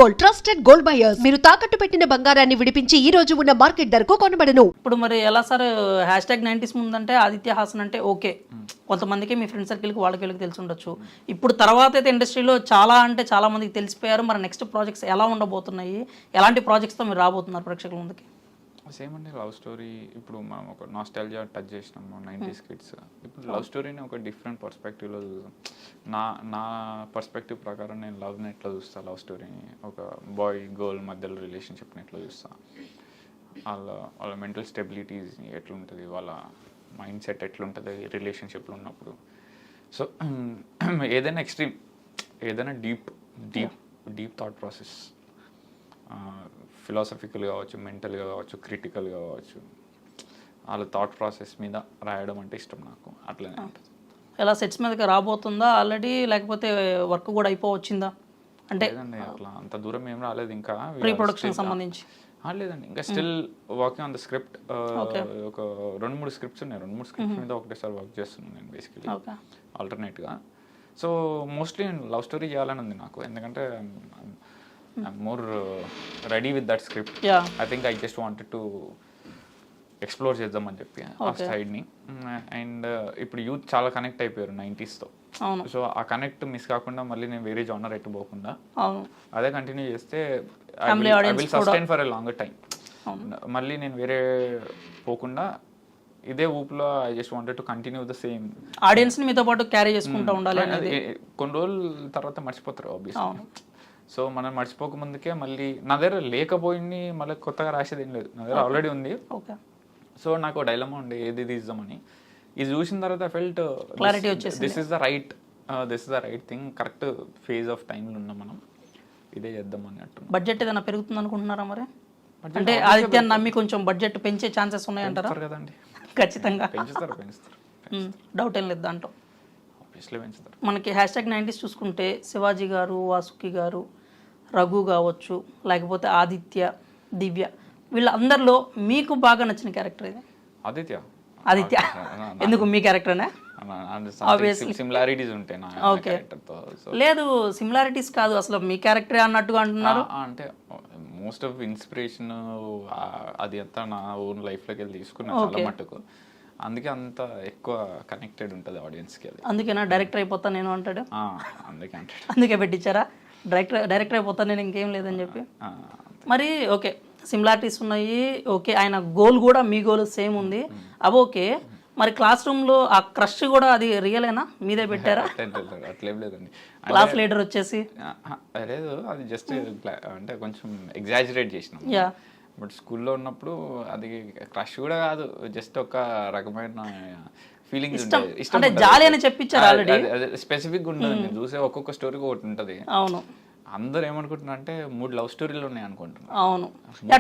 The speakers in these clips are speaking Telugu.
Gold, trusted gold buyers. మీరు తాకట్టు పెట్టిన బంగారాన్ని విడిపించి ఈ రోజు ఉన్న మార్కెట్ ధరకు కొనబడను. ఇప్పుడు మరి ఎలా సార్ #90s ముందంటే ఆదిత్య హాసన్ అంటే ఓకే, కొంతమందికి మీ ఫ్రెండ్ సర్కిల్కి వాళ్ళకి వీళ్ళకి తెలిసి ఉండొచ్చు. ఇప్పుడు తర్వాత అయితే ఇండస్ట్రీలో చాలా అంటే చాలా మందికి తెలిసిపోయారు. మరి నెక్స్ట్ ప్రాజెక్ట్స్ ఎలా ఉండబోతున్నాయి, ఎలాంటి ప్రాజెక్ట్స్తో మీరు రాబోతున్నారు ప్రేక్షకుల ముందుకి? సేమ్ అండి, లవ్ స్టోరీ. ఇప్పుడు మనం ఒక నాస్టాల్జియా టచ్ చేసినాము 90s కిడ్స్. ఇప్పుడు లవ్ స్టోరీని ఒక డిఫరెంట్ పర్స్పెక్టివ్లో చూద్దాం. నా పర్స్పెక్టివ్ ప్రకారం నేను లవ్ని ఎట్లా చూస్తాను, లవ్ స్టోరీని ఒక బాయ్ గర్ల్ మధ్యలో రిలేషన్షిప్ని ఎట్లా చూస్తాను, వాళ్ళ మెంటల్ స్టెబిలిటీస్ ఎట్లుంటుంది, వాళ్ళ మైండ్ సెట్ ఎట్లుంటుంది రిలేషన్షిప్లో ఉన్నప్పుడు. సో ఏదైనా ఎక్స్ట్రీమ్, ఏదైనా డీప్ థాట్ ప్రాసెస్, ఫిలాసఫికల్ కావచ్చు, మెంటల్గా కావచ్చు, క్రిటికల్గా కావచ్చు, వాళ్ళ థాట్ ప్రాసెస్ మీద రాయడం అంటే ఇష్టం నాకు. అట్లనే ఉంటుంది. ఎలా సెట్స్ మీదకి రాబోతుందా ఆల్రెడీ, లేకపోతే వర్క్ కూడా అయిపోవచ్చిందా? అంటే అట్లా అంత దూరం ఏం రాలేదు ఇంకా, ప్రీ ప్రొడక్షన్ సంబంధించి. లేదండి, ఇంకా still working on the script. ఒక 2-3 స్క్రిప్ట్స్ ఉన్నాయి. 2-3 స్క్రిప్ట్స్ మీద ఒకటేసారి వర్క్ చేస్తున్నాను నేను బేసికలీ ఆల్టర్నేట్గా. సో మోస్ట్లీ నేను లవ్ స్టోరీ చేయాలని ఉంది నాకు, ఎందుకంటే I'm more ready with that script. Yeah. I think I just wanted to explore చేద్దామని చెప్పి ఆ సైడ్ని. అండ్ ఇప్పుడు యూత్ చాలా కనెక్ట్ అయిపోయారు 90sతో. సో ఆ కనెక్ట్ మిస్ కాకుండా మళ్ళీ నేను వేరే జానర్ ఎట్టు పోకుండా అదే కంటిన్యూ చేస్తే I will sustain for a longer time. మళ్ళీ నేను వేరే పోకుండా ఇదే ఊపులో I just wanted to continue the same. ఆడియన్స్ని మీతో పాటు క్యారీ చేసుకుంటూ ఉండాలి. కొన్ని రోజుల తర్వాత మర్చిపోతారు ఆబ్వియస్లీ. సో మనం మర్చిపోకముందుకే మళ్ళీ నా దగ్గర లేకపోయింది, మళ్ళీ కొత్తగా రాసేది ఏం లేదు, నా దగ్గర ఆల్రెడీ ఉంది. సో నాకు డైలమా ఉండే ఏది తీద్దామని. ఇది చూసిన తర్వాత felt this is the right thing, correct phase of టైంలో ఉన్నాం మనం, ఇదే చేద్దాం అన్నట్టు. బడ్జెట్ ఏదైనా పెరుగుతుంది అనుకుంటున్నారా మరి? అంటే ఆదిత్యాన్ని నమ్మి కొంచెం బడ్జెట్ పెంచే ఛాన్సెస్ ఉన్నాయంటారా? కదండి, ఖచ్చితంగా పెంచుతారు. డౌట్ ఏం లేదు దాంట్లో. పెంచుతారు. మనకి #90s చూసుకుంటే శివాజీ గారు, వాసుకి గారు, రఘు కావచ్చు, లేకపోతే ఆదిత్య, దివ్య, వీళ్ళందరిలో మీకు బాగా నచ్చిన క్యారెక్టర్ ఇది? ఆదిత్య. ఎందుకు మీ క్యారెక్టర్నే? సిమిలారిటీస్ ఉంటాయి నా క్యారెక్టర్తో. లేదు, సిమిలారిటీస్ కాదు, అసలు మీ క్యారెక్టరే అన్నట్టుగా అంటున్నారు. అంటే మోస్ట్ ఆఫ్ ఇన్స్పిరేషన్ అది అంతా నా ఓన్ లైఫ్లోకి వెళ్ళి తీసుకున్నా చాలా మట్టుకు. అందుకే అంత ఎక్కువ కనెక్టెడ్ ఉంటుంది ఆడియన్స్కి. అది అందుకేనా డైరెక్టర్ అయిపోతా నేను అంటాడు? అందుకే పెట్టించారా డైరెక్టర్ అయిపోతా నేను, ఇంకేం లేదని చెప్పి? మరి ఓకే, సిమిలారిటీస్ ఉన్నాయి, ఓకే, ఆయన గోల్ కూడా మీ గోల్ సేమ్ ఉంది, అవి ఓకే. మరి క్లాస్ రూమ్లో ఆ క్రష్ కూడా అది రియలేనా, మీదే పెట్టారా? అట్లేం లేదండి, క్లాస్ లీడర్ వచ్చేసి లేదు, అది జస్ట్ అంటే కొంచెం ఎగ్జాజరేట్ చేసినాం. బట్ స్కూల్లో ఉన్నప్పుడు అది క్రష్ కూడా కాదు, జస్ట్ ఒక రకమైన ఫీలింగ్, అంటే జాలి అని చెప్పించారు ఆల్రెడీ. స్పెసిఫిక్ ఉంటుంది, నేను చూసే ఒక్కొక్క స్టోరీకి ఒకటి ఉంటుంది. అవును, అందరు ఏమనుకుంటున్నారు అంటే 3 లవ్ స్టోరీలు ఉన్నాయి అనుకుంటున్నారు. అవును,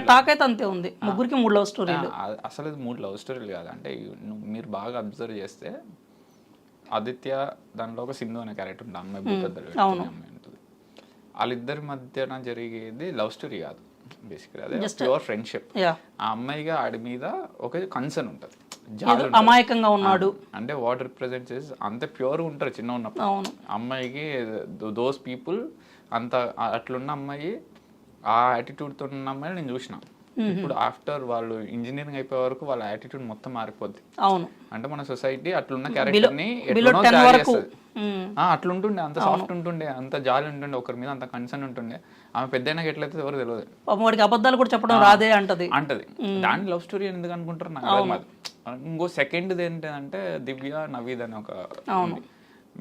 టాక్ అయితే అంతే ఉంది, ముగ్గురికి 3 లవ్ స్టోరీలు. అసలు ఇది 3 లవ్ స్టోరీలు కాదు. అంటే మీరు బాగా అబ్జర్వ్ చేస్తే ఆదిత్య దాంట్లో ఒక సింధు అనే క్యారెక్టర్ ఉంటుంది, అమ్మాయి భూతద్దరు అమ్మాయి ఉంటుంది. వాళ్ళిద్దరి మధ్యన జరిగేది లవ్ స్టోరీ కాదు, బేసిక్గా అదే ప్యూర్ ఫ్రెండ్షిప్. ఆ అమ్మాయిగా ఆడి మీద ఒక కన్సర్న్ ఉంటుంది, అమాయకంగా ఉన్నాడు అంటే వాట్ రిప్రజెంట్స్ అంత ప్యూర్ ఉంటారు చిన్న ఉన్నప్పుడు. అమ్మాయికి దోస్ పీపుల్ అంత అట్లున్న అమ్మాయి, ఆ యాటిట్యూడ్తో ఉన్న అమ్మాయి నేను చూసిన. ఇప్పుడు ఆఫ్టర్ వాళ్ళు ఇంజనీరింగ్ అయిపోయే వరకు వాళ్ళ యాటిట్యూడ్ మొత్తం మారిపోద్ది. అవును, అంటే మన సొసైటీ అట్లున్న క్యారెక్టర్ని అట్లుంటుండే, అంత సాఫ్ట్ ఉంటుండే, అంత జాలి ఉంటుండే, ఒకరి మీద అంత కన్సర్న్ ఉంటుండే. ఆమె పెద్దయినాక ఎట్లయితే ఎవరు తెలియదు, వాడికి అబద్ధాలు కూడా చెప్పడం రాదే అంటది. దాని లవ్ స్టోరీ ఎందుకు అనుకుంటారు నాకు. ఇంకో సెకండ్ది ఏంటంటే దివ్య నవీద్ అని ఒక,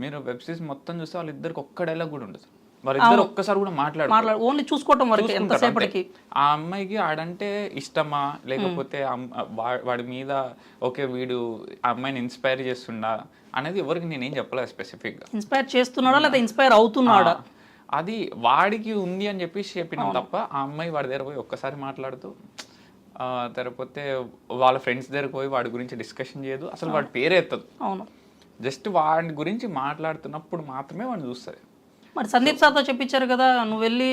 మీరు వెబ్ సిరీస్ మొత్తం చూస్తే వాళ్ళిద్దరికి ఒక్క డైలాగ్ కూడా ఉండదు, వాళ్ళిద్దరు ఒక్కసారి కూడా మాట్లాడారు, ఓన్లీ చూసుకోవటం వరకు. ఎంతసేపటికి ఆ అమ్మాయికి ఆడంటే ఇష్టమా, లేకపోతే వాడి మీద ఓకే వీడు ఆ అమ్మాయిని ఇన్స్పైర్ చేస్తుండా అనేది ఎవరికి నేనేం చెప్పలేదు స్పెసిఫిక్గా. ఇన్స్పైర్ చేస్తున్నాడా లేదా ఇన్స్పైర్ అవుతున్నాడా అది వాడికి ఉంది అని చెప్పేసి చెప్పినాం తప్ప, ఆ అమ్మాయి వాడి దగ్గర పోయి ఒక్కసారి మాట్లాడుతూ, లేకపోతే వాళ్ళ ఫ్రెండ్స్ దగ్గరకు పోయి వాడి గురించి డిస్కషన్ చేయదు, అసలు వాడి పేరే ఎత్తదు. అవును, జస్ట్ వాడి గురించి మాట్లాడుతున్నప్పుడు మాత్రమే వాడిని చూస్తుంది. మరి సందీప్ సార్తో చెప్పించారు కదా, నువ్వు వెళ్ళి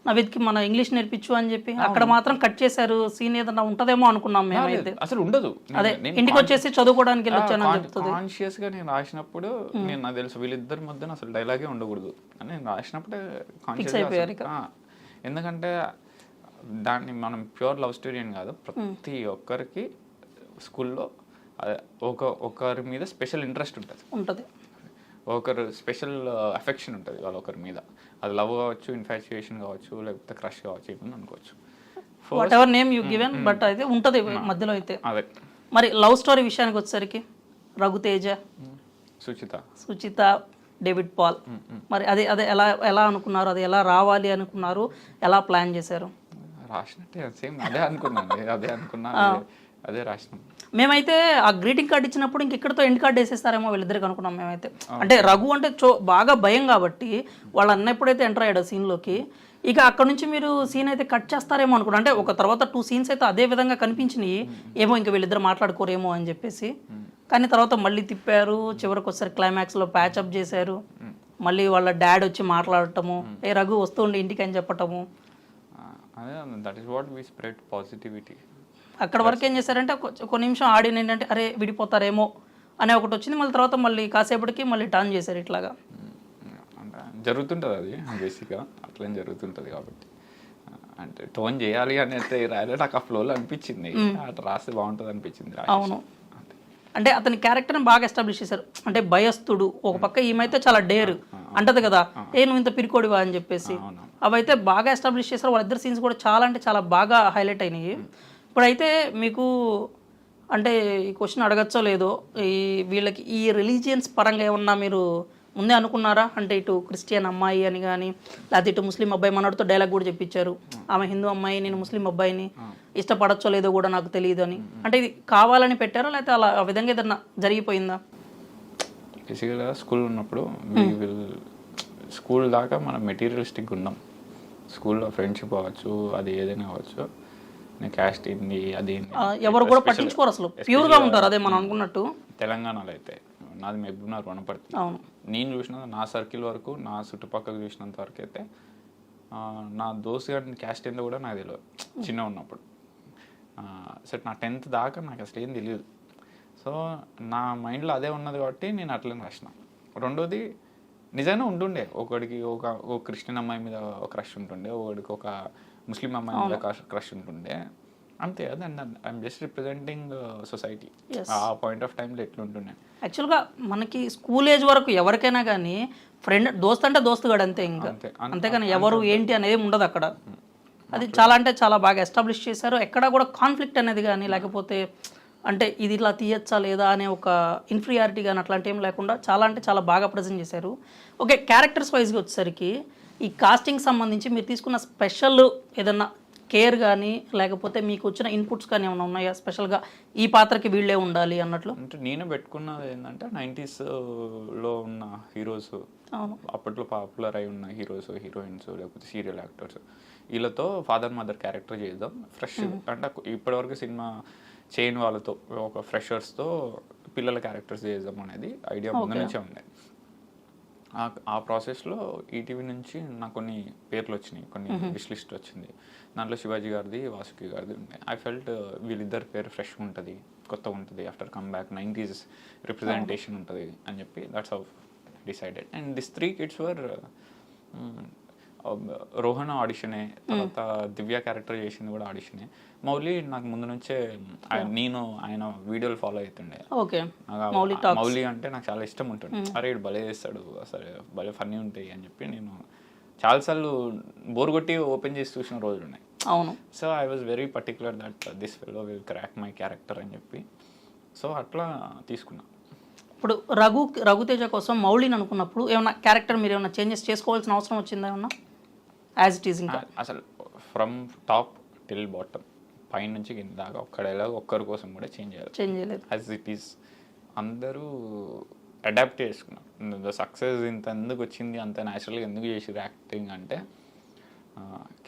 నవీద్కి మన ఇంగ్లీష్ నేర్పించు అని చెప్పి, అక్కడ మాత్రం కట్ చేశారు. సీన్ ఏదన్నా ఉంటదేమో అనుకున్నాం మేమైతే. అసలు ఉండదు, అదే ఇంటికి వచ్చేసి చదువుకోవడానికి వెళ్ళొచ్చాను చెప్తుంది. కాన్షియస్ గా నేను రాసినప్పుడు నేను నాకు తెలుసు వీళ్ళిద్దరి మధ్యన అసలు డైలాగే ఉండకూడదు అని నేను రాసినప్పుడే కాన్షియస్ అయిపోయారు. ఎందుకంటే దాన్ని మనం ప్యూర్ లవ్ స్టోరీ అని కాదు, ప్రతి ఒక్కరికి స్కూల్లో ఒకరి మీద స్పెషల్ ఇంట్రెస్ట్ ఉంటుంది, ఒకరు స్పెషల్ అఫెక్షన్ ఉంటుంది వాళ్ళ ఒకరి మీద. అది లవ్ కావచ్చు, ఇన్ఫాచ్యుయేషన్ కావచ్చు, లేకపోతే క్రష్ కావచ్చు, ఏమన్నా అనుకోవచ్చు. What ever name you given, but అయితే ఉంటుంది మధ్యలో అయితే. అదే. మరి లవ్ స్టోరీ విషయానికి వచ్చేసరికి రఘుతేజ, సుచిత, డేవిడ్ పాల్, మరి అదే అదే ఎలా అనుకున్నారు, అది ఎలా రావాలి అనుకున్నారు, ఎలా ప్లాన్ చేశారు? రాసినట్టే సేమ్ అదే అనుకున్నా, అదే రాసినాం. మేమైతే ఆ గ్రీటింగ్ కార్డ్ ఇచ్చినప్పుడు ఇక్కడతో ఎండ్ కార్డ్ వేసేస్తారేమో వీళ్ళిద్దరికి అనుకున్నాం మేమైతే. అంటే రఘు అంటే బాగా భయం కాబట్టి వాళ్ళ అన్న ఎప్పుడైతే ఎంటర్ అయ్యాడు సీన్లోకి, ఇక అక్కడ నుంచి మీరు సీన్ అయితే కట్ చేస్తారేమో అనుకున్నా. అంటే ఒక తర్వాత 2 సీన్స్ అయితే అదే విధంగా కనిపించినాయి, ఏమో ఇంకా వీళ్ళిద్దరు మాట్లాడుకోరేమో అని చెప్పేసి. కానీ తర్వాత మళ్ళీ తిప్పారు, చివరికి ఒకసారి క్లైమాక్స్లో ప్యాచప్ చేశారు, మళ్ళీ వాళ్ళ డాడ్ వచ్చి మాట్లాడటము, ఏ రఘు వస్తుండే ఇంటికి అని చెప్పటము. That is what we spread positivity. అక్కడ వరకు ఏం చేశారంటే ఒక నిమిషం ఆడిన ఏంటంటే అరే విడిపోతారేమో అనే ఒకటి వచ్చింది, మళ్ళీ తర్వాత మళ్ళీ కాసేపటికి మళ్ళీ టర్న్ చేశారు ఇట్లాగా. జరుగుతుంటుంది అది బేసిక్గా, అట్లనే జరుగుతుంటుంది. కాబట్టి అంటే టోన్ చేయాలి అని అయితే రాయలే, నాకు ఆ ఫ్లోలో అనిపించింది, అట్లా రాస్తే బాగుంటుంది అనిపించింది. అవును, అంటే అతని క్యారెక్టర్ని బాగా ఎస్టాబ్లిష్ చేశారు. అంటే భయస్తుడు ఒక పక్క, ఈమైతే చాలా డేర్ అంటది కదా, నువ్వు ఇంత పిరికోడివా అని చెప్పేసి, అవైతే బాగా ఎస్టాబ్లిష్ చేశారు. వాళ్ళిద్దరు సీన్స్ కూడా చాలా అంటే చాలా బాగా హైలైట్ అయినాయి. ఇప్పుడైతే మీకు అంటే ఈ క్వశ్చన్ అడగచ్చో లేదో, వీళ్ళకి ఈ రిలీజియన్స్ పరంగా ఏమన్నా మీరు ముందే అనుకున్నారా? అంటే ఇటు క్రిస్టియన్ అమ్మాయి అని కానీ, లేకపోతే ఇటు ముస్లిం అబ్బాయి, మనోడితో డైలాగ్ కూడా చెప్పించారు, ఆమె హిందూ అమ్మాయి, నేను ముస్లిం అబ్బాయిని, ఇష్టపడచ్చో లేదో కూడా నాకు తెలియదు అని. అంటే ఇది కావాలని పెట్టారా, లేకపోతే అలా ఆ విధంగా ఏదన్నా జరిగిపోయిందా? బేసిక్గా స్కూల్ ఉన్నప్పుడు స్కూల్ దాకా మనం మెటీరియలిస్టిక్ ఉన్నాం. స్కూల్లో ఫ్రెండ్షిప్ అవ్వచ్చు, అది ఏదైనా అవ్వచ్చు, క్యాస్ట్ ఏంది అది ఎవరు కూడా పట్టించుకోరు, అసలు ప్యూర్గా ఉంటారు. అదే మనం అనుకున్నట్టు తెలంగాణలో అయితే నాది మహబూబ్నగర్ వనపర్తి. నేను చూసిన నా సర్కిల్ వరకు, నా చుట్టుపక్కల చూసినంత వరకు అయితే నా దోస్తు గారి క్యాస్ట్ ఏందో కూడా నాకు తెలియదు చిన్న ఉన్నప్పుడు. సరే నా 10th దాకా నాకు అసలు ఏం తెలియదు. సో నా మైండ్లో అదే ఉన్నది కాబట్టి నేను అట్లనే రాసిన. రెండోది నిజంగా ఉంటుండే, ఒకడికి ఒక క్రిస్టియన్ అమ్మాయి మీద ఒక క్రష్ ఉంటుండే, ఒకడికి ఒక ముస్లిం అమ్మాయి మీద క్రష్ ఉంటుండే, అంతే. అది ఐఎమ్ జస్ట్ రిప్రజెంటింగ్ సొసైటీ. ఆ పాయింట్ ఆఫ్ టైంలో ఎట్లుంటుండే. యాక్చువల్గా మనకి స్కూల్ ఏజ్ వరకు ఎవరికైనా కానీ ఫ్రెండ్, దోస్త్ అంటే దోస్తుగాడు అంతే, ఇంకా అంతేగాని ఎవరు ఏంటి అనేది ఉండదు అక్కడ. అది చాలా అంటే చాలా బాగా ఎస్టాబ్లిష్ చేశారు. ఎక్కడ కూడా కాన్ఫ్లిక్ట్ అనేది కానీ, లేకపోతే అంటే ఇది ఇట్లా తీయచ్చా లేదా అనే ఒక ఇన్ఫీరియారిటీ కానీ అట్లాంటి ఏం లేకుండా చాలా అంటే చాలా బాగా ప్రజెంట్ చేశారు. ఓకే, క్యారెక్టర్స్ వైజ్గా వచ్చేసరికి ఈ కాస్టింగ్ సంబంధించి మీరు తీసుకున్న స్పెషల్ ఏదన్నా కేర్ కానీ, లేకపోతే మీకు వచ్చిన ఇన్పుట్స్ కానీ ఏమైనా ఉన్నాయా స్పెషల్గా ఈ పాత్రకి వీళ్ళే ఉండాలి అన్నట్లు? అంటే నేను పెట్టుకున్నది ఏంటంటే 90sలో ఉన్న హీరోస్, అప్పట్లో పాపులర్ అయి ఉన్న హీరోస్, హీరోయిన్స్, లేకపోతే సీరియల్ యాక్టర్స్, వీళ్ళతో ఫాదర్ మదర్ క్యారెక్టర్ చేద్దాం ఫ్రెష్. అంటే ఇప్పటివరకు సినిమా చేయని వాళ్ళతో, ఒక ఫ్రెషర్స్తో పిల్లల క్యారెక్టర్స్ చేద్దాం అనేది ఐడియా ముందు నుంచే ఉండే. ఆ ప్రాసెస్లో ఈటీవీ నుంచి నాకు కొన్ని పేర్లు వచ్చినాయి, కొన్ని విష్ లిస్ట్ వచ్చింది. దాంట్లో శివాజీ గారిది, వాసుకి గారిది ఉండే. ఐ ఫెల్ట్ వీళ్ళిద్దరు పేరు ఫ్రెష్గా ఉంటుంది, కొత్తగా ఉంటుంది, after come back 90s representation ఉంటుంది అని చెప్పి that's how decided. And this 3 kids వర్ రోహన్ ఆడిషనే, తర్వాత దివ్య క్యారెక్టర్ చేసింది కూడా ఆడిషనే. మౌలి నాకు ముందు నుంచే నేను ఆయన వీడియోలు ఫాలో అవుతుండే. మౌలి అంటే నాకు చాలా ఇష్టం ఉంటుండే. అరే ఇడు భలే చేస్తాడు, అసలు భలే ఫన్నీ ఉంటాయి అని చెప్పి నేను చాలాసార్లు బోర్ కొట్టి ఓపెన్ చేసి చూసిన రోజులు ఉన్నాయి. So I was very particular that this fellow will crack my character అని చెప్పి, సో అట్లా తీసుకున్నా. ఇప్పుడు రఘుతేజ కోసం మౌలిని అనుకున్నప్పుడు ఏమన్నా క్యారెక్టర్ మీరు ఏమైనా చేంజెస్ చేసుకోవాల్సిన అవసరం వచ్చిందా ఏమన్నా యాజ్ ఇట్ ఈస్? ఇంకా అసలు ఫ్రమ్ టాప్ టిల్ బాటమ్, పైన నుంచి కింద దాకా ఒక్క డైలాగ్ ఒక్కరి కోసం కూడా చేంజ్ చేయలేదు. యాజ్ ఇట్ ఈస్ అందరూ అడాప్ట్ చేసుకున్నారు. సక్సెస్ ఇంత ఎందుకు వచ్చింది, అంత న్యాచురల్గా ఎందుకు చేసిరు యాక్టింగ్ అంటే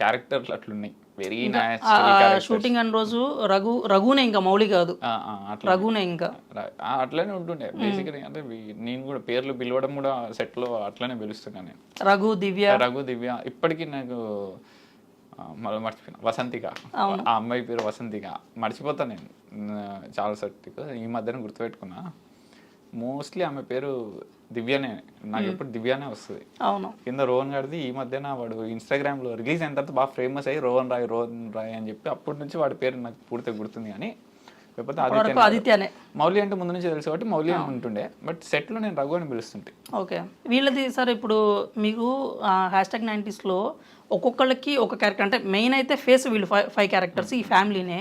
క్యారెక్టర్లు అట్లున్నాయి, వెరీ న్యాచురల్. షూటింగ్ అన్న రోజు రఘునే, ఇంకా మౌలి కాదు, రఘునే ఇంకా అట్లనే ఉంటుండే బేసికలీ. అంటే నేను కూడా పేర్లు పిలవడం కూడా సెట్లో అట్లనే పిలుస్తున్నా నేను. రఘు దివ్య ఇప్పటికీ నాకు మళ్ళీ మర్చిపోయినా, వసంతిక, ఆ అమ్మాయి పేరు వసంతిక, మర్చిపోతా నేను చాలా సర్టిగా. ఈ మధ్యన గుర్తుపెట్టుకున్నా, మోస్ట్లీ ఆమె పేరు దివ్యనే, నాకు ఎప్పుడు దివ్యనే వస్తుంది. అవును, కింద రోహన్ గారిది ఈ మధ్యన వాడు ఇన్స్టాగ్రామ్లో రిలీజ్ అయిన తర్వాత బాగా ఫేమస్ అయ్యి రోహన్ రాయ్ అని చెప్పి అప్పటి నుంచి వాడి పేరు నాకు పూర్తిగా గుర్తుంది. కానీ లేకపోతే ఆదిత్యనే. మౌలి అంటే ముందు నుంచి తెలుసు కాబట్టి మౌలి అని ఉంటుండే, బట్ సెట్లో నేను రఘు అని పిలుస్తుంటే. ఓకే, వీళ్ళది సార్ ఇప్పుడు మీకు #90sలో ఒక్కొక్కళ్ళకి ఒక క్యారెక్టర్, అంటే మెయిన్ అయితే ఫేస్ వీళ్ళు 5 క్యారెక్టర్స్ ఈ ఫ్యామిలీనే.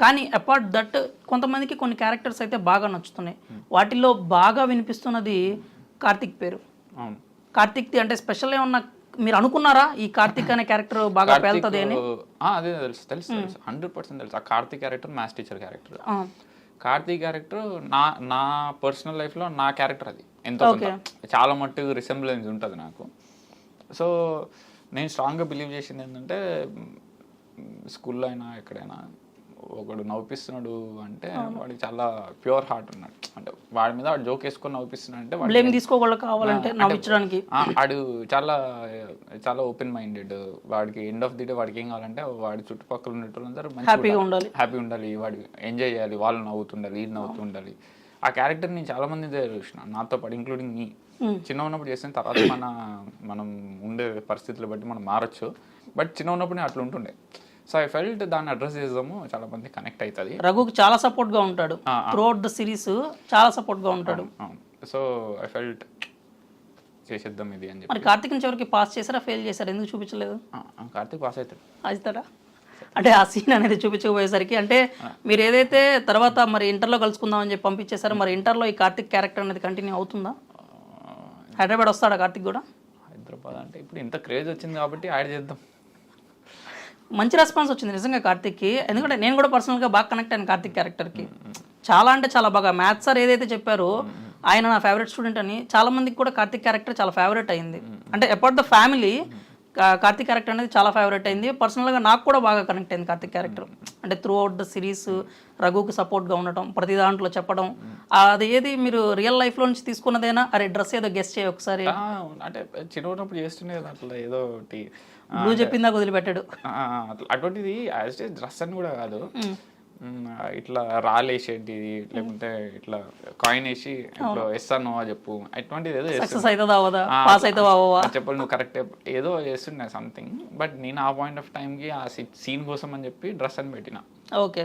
కానీ అపార్ట్ దట్ కొంతమందికి కొన్ని క్యారెక్టర్స్ అయితే బాగా నచ్చుతున్నాయి. వాటిల్లో బాగా వినిపిస్తున్నది కార్తిక్ పేరు. అవును, కార్తిక్ది అంటే స్పెషల్ ఏమన్నా మీరు అనుకున్నారా ఈ కార్తిక్ అనే క్యారెక్టర్ బాగా పేలుతుంది అని? అదే తెలుసు 100% తెలుసు. ఆ Karthik character maths teacher character. Karthik character నా పర్సనల్ లైఫ్లో నా క్యారెక్టర్ అది ఎంతో చాలా మట్టుకు రిసెంబ్లెన్స్ ఉంటుంది నాకు. సో నేను స్ట్రాంగ్గా బిలీవ్ చేసింది ఏంటంటే స్కూల్లో అయినా ఎక్కడైనా ఒకడు నవ్విస్తున్నాడు అంటే వాడికి చాలా ప్యూర్ హార్ట్ ఉన్నాడు. అంటే వాడి మీద వాడు జోక్ వేసుకొని నవ్విస్తున్నాడు అంటే బ్లేమ్ తీసుకోవాలి కావాలంటే నవ్వించడానికి. వాడు చాలా చాలా ఓపెన్ మైండెడ్. వాడికి ఎండ్ ఆఫ్ ది డే వాడికి ఏం కావాలంటే వాడి చుట్టుపక్కల ఉండేటోళ్ళందరూ హ్యాపీగా ఉండాలి, వాడు ఎంజాయ్ చేయాలి, వాళ్ళు నవ్వుతుండాలి, ఇది నవ్వుతుండాలి. ఆ క్యారెక్టర్ నేను చాలా మంది చూసిన, నాతో పాటు ఇంక్లూడింగ్ మీ. చిన్న ఉన్నప్పుడు చేసిన తర్వాత మనం ఉండే పరిస్థితులు బట్టి మనం మారచ్చు, బట్ చిన్న ఉన్నప్పుడు నేను అట్లా ఉంటుండే. సో ఐ ఫెల్ట్ దాన్ని అడ్రస్ చేద్దాము, చాలా మంది కనెక్ట్ అవుతుంది. రఘుకి చాలా సపోర్ట్గా ఉంటాడు త్రూఅవుట్ ద సిరీస్, చాలా సపోర్ట్గా ఉంటాడు. సో ఐ ఫెల్ట్ చేసేద్దాం ఇది అని చెప్పి. మరి కార్తిక్ నుంచి ఎవరికి పాస్ చేశారా, ఫెయిల్ చేశారా, ఎందుకు చూపించలేదు? కార్తిక్ పాస్ అవుతాడా అంటే ఆ సీన్ అనేది చూపించకపోయేసరికి, అంటే మీరు ఏదైతే తర్వాత మరి ఇంటర్లో కలుసుకుందామని చెప్పి పంపించేశారు, మరి ఇంటర్లో ఈ కార్తిక్ క్యారెక్టర్ అనేది కంటిన్యూ అవుతుందా? హైదరాబాద్ వస్తాడా కార్తిక్ కూడా? హైదరాబాద్ అంటే ఇప్పుడు ఇంత క్రేజ్ వచ్చింది కాబట్టి యాడ్ చేద్దాం. మంచి రెస్పాన్స్ వచ్చింది నిజంగా కార్తిక్కి, ఎందుకంటే నేను కూడా పర్సనల్గా బాగా కనెక్ట్ అయ్యాను కార్తిక్ క్యారెక్టర్కి. చాలా అంటే చాలా బాగా మ్యాథ్స్ సార్ ఏదైతే చెప్పారో ఆయన నా ఫేవరెట్ స్టూడెంట్ అని, చాలా మందికి కూడా కార్తిక్ క్యారెక్టర్ చాలా ఫేవరెట్ అయింది. అంటే apart the family Karthik character అనేది చాలా ఫేవరెట్ అయింది. పర్సనల్గా నాకు కూడా బాగా కనెక్ట్ అయింది కార్తిక్ క్యారెక్టర్. అంటే త్రూ అవుట్ ద సిరీస్ రఘుకి సపోర్ట్గా ఉండటం, ప్రతి దాంట్లో చెప్పడం, అది ఏది మీరు రియల్ లైఫ్లో నుంచి తీసుకున్నదేనా? అరే డ్రెస్ ఏదో గెస్ట్ చేయ ఒకసారి, అంటే చిన్నప్పుడు చేస్తుండే అట్లా ఏదో ఒకటి బ్లూ చెప్పిందా వదిలిపెట్టాడు అటువంటిది. డ్రెస్ అని కూడా కాదు, ఇట్లా రాలేసేది లేకుంటే ఇట్లా కాయిన్ వేసి ఇప్పుడు ఎస్ఆనో చెప్పు, అటువంటిది ఏదో చెప్పాలి నువ్వు కరెక్ట్ ఏదో చేస్తుండే సంథింగ్. బట్ నేను ఆ పాయింట్ ఆఫ్ టైంకి ఆ సీన్ కోసం అని చెప్పి డ్రెస్ అని పెట్టిన. ఓకే,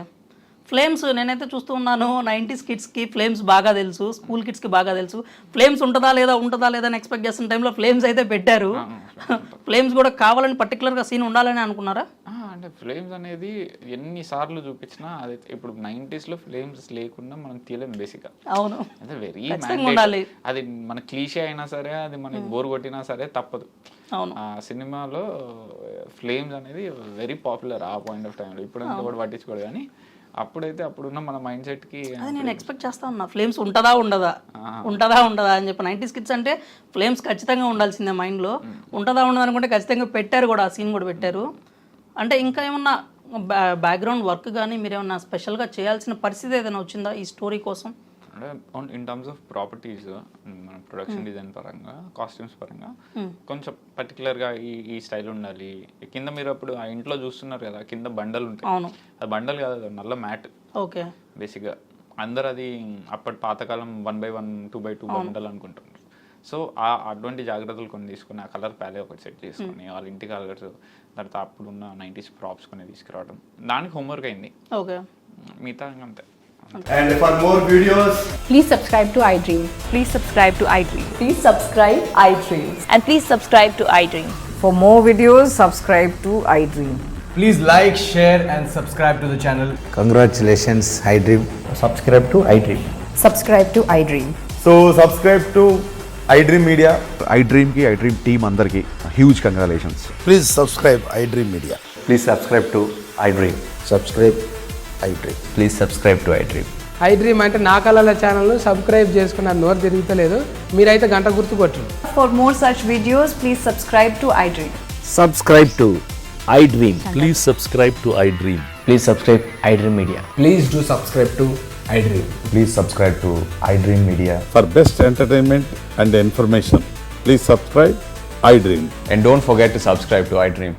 ఫ్లేమ్స్ నేనైతే చూస్తూ ఉన్నాను, 90s కిడ్స్కి ఫ్లేమ్స్ బాగా తెలుసు, స్కూల్ కిడ్స్కి బాగా తెలుసు. ఫ్లేమ్స్ ఉంటుందా లేదా అని ఎక్స్పెక్ట్ చేస్తున్న టైంలో ఫ్లేమ్స్ అయితే పెట్టారు. ఫ్లేమ్స్ కూడా కావాలని పర్టికులర్గా సీన్ ఉండాలని అనుకున్నారా? అంటే ఫ్లేమ్స్ అనేది ఎన్నిసార్లు చూపించినా అది ఇప్పుడు 90sలో ఫ్లేమ్స్ లేకుండా మనం తీయలేం బేసిక్గా. అవును, అదే వెరీ మ్యాండేటరీ. అది మన క్లీషే అయినా సరే, అది మనకి బోర్ కొట్టినా సరే తప్పదు. ఆ సినిమాలో ఫ్లేమ్స్ అనేది వెరీ పాపులర్ ఆ పాయింట్ ఆఫ్ టైంలో. ఇప్పుడు కూడా పట్టించుకోడు, కానీ అప్పుడైతే అప్పుడున్న మన మైండ్ సెట్కి అది నేను ఎక్స్పెక్ట్ చేస్తా ఉన్నా, ఫ్లేమ్స్ ఉంటుందా ఉండదా అని చెప్పి. 90s కిడ్స్ అంటే ఫ్లేమ్స్ ఖచ్చితంగా ఉండాల్సిందే మైండ్లో. ఉంటుందా ఉండదా అనుకుంటే ఖచ్చితంగా పెట్టారు కూడా, ఆ సీన్ కూడా పెట్టారు. అంటే ఇంకా ఏమన్నా బ్యాక్గ్రౌండ్ వర్క్ కానీ మీరేమన్నా స్పెషల్గా చేయాల్సిన పరిస్థితి ఏదైనా వచ్చిందా ఈ స్టోరీ కోసం? అంటే ఇన్ టర్మ్స్ ఆఫ్ ప్రాపర్టీస్, మన ప్రొడక్షన్ డిజైన్ పరంగా, కాస్ట్యూమ్స్ పరంగా కొంచెం పర్టికులర్గా ఈ స్టైల్ ఉండాలి. కింద మీరు అప్పుడు ఆ ఇంట్లో చూస్తున్నారు కదా, కింద బండలు ఉంటాయి. అవును, అది బండలు కాదు, అది నల్ల మ్యాట్. ఓకే, బేసిక్గా అందరు అది అప్పటి పాతకాలం 1x1 2x2 బండలు అనుకుంటున్నారు. సో అటువంటి జాగ్రత్తలు కొన్ని తీసుకుని ఆ కలర్ ప్యాలెట్ ఒకటి సెట్ చేసుకుని వాళ్ళ ఇంటి కలర్స్, తర్వాత అప్పుడున్న 90s ప్రాప్స్ కొన్ని తీసుకురావడం, దానికి హోంవర్క్ అయింది. ఓకే, మిగతా అంతే. And for more videos, please subscribe to iDream. Please subscribe to iDream. Please subscribe iDream. And please subscribe to iDream. For more videos, subscribe to iDream. please like, share and subscribe to the channel. Congratulations, iDream. Subscribe to iDream. Subscribe to iDream. So subscribe to iDream Media. iDream ki iDream team andarki huge congratulations. Please subscribe iDream Media. Please subscribe to iDream. Subscribe iDream. Please subscribe to iDream. iDream అంటే నా కళల ఛానల్ను సబ్స్క్రైబ్ చేసుకున్న నోరు తిరుగుతలేదు, మీరైతే గంట గుర్తు కొట్టండి. For more such videos, please subscribe to iDream. Subscribe to iDream. Please subscribe to iDream. Please subscribe iDream Media. Please do subscribe to iDream. Please subscribe to iDream Media. For best entertainment and information, please subscribe iDream. And don't forget to subscribe to iDream.